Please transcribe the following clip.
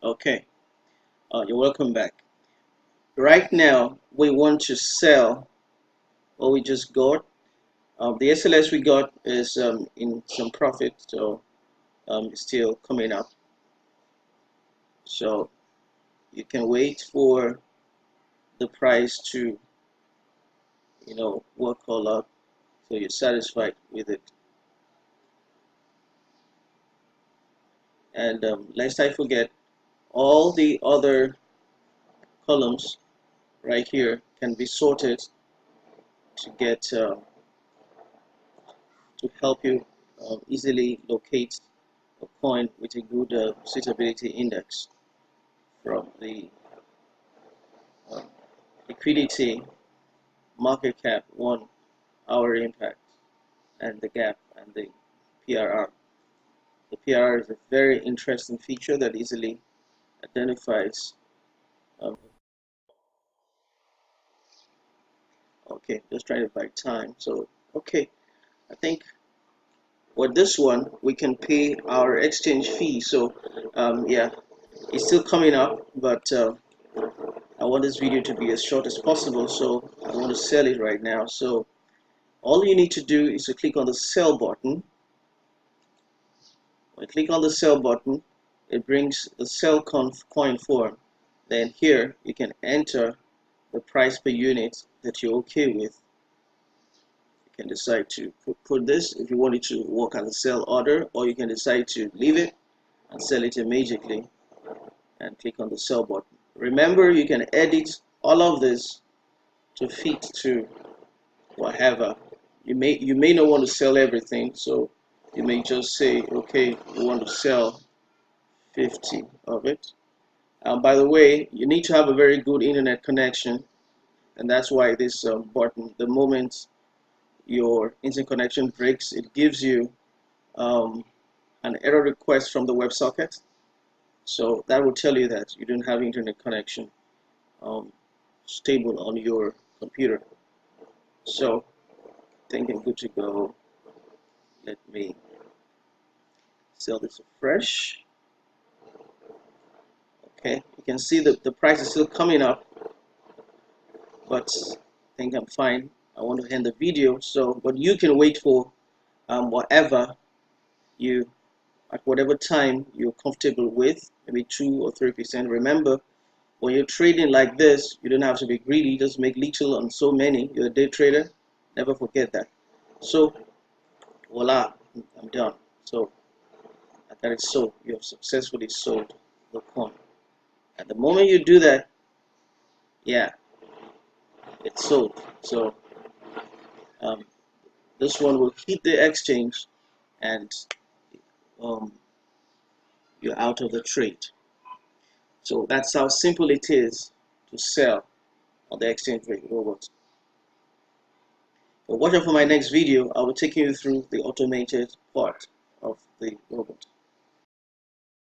Okay, you're welcome back. Right now, we want to sell what we just got. The SLS we got is in some profit, so it's still coming up. So you can wait for the price to, work all up, so you're satisfied with it. And lest I forget, all the other columns right here can be sorted to get to help you easily locate a coin with a good suitability index from the uh, liquidity, market cap, 1 hour impact, and the gap and the PRR. The PRR is a very interesting feature that easily identifies. Um, okay, just trying to buy time. So, okay, I think with this one we can pay our exchange fee. So, yeah, it's still coming up, but I want this video to be as short as possible, so I want to sell it right now. So all you need to do is to click on the sell button. When you click on the sell button, it brings the sell coin form. Then here you can enter the price per unit that you're okay with. You can decide to put this if you want it to work as a sell order, or you can decide to leave it and sell it immediately and click on the sell button. Remember, you can edit all of this to fit to whatever. You may not want to sell everything, so you may just say, okay, you want to sell 50 of it. By the way, you need to have a very good internet connection, and that's why this button, the moment your internet connection breaks, it gives you an error request from the WebSocket. So that will tell you that you don't have internet connection stable on your computer. So I think I'm good to go. Let me sell this afresh. Okay, you can see that the price is still coming up, but I think I'm fine. I want to end the video, so but you can wait for whatever you at whatever time you're comfortable with, maybe 2 or 3%. Remember, when you're trading like this, you don't have to be greedy. Just make little on so many. You're a day trader. Never forget that. So voila, I'm done. So that is sold. You have successfully sold the coin. At the moment you do that, yeah, it's sold. So um, this one will hit the exchange, and um, you're out of the trade. So that's how simple it is to sell on the XchangeRate robot. But watch out for my next video. I will take you through the automated part of the robot.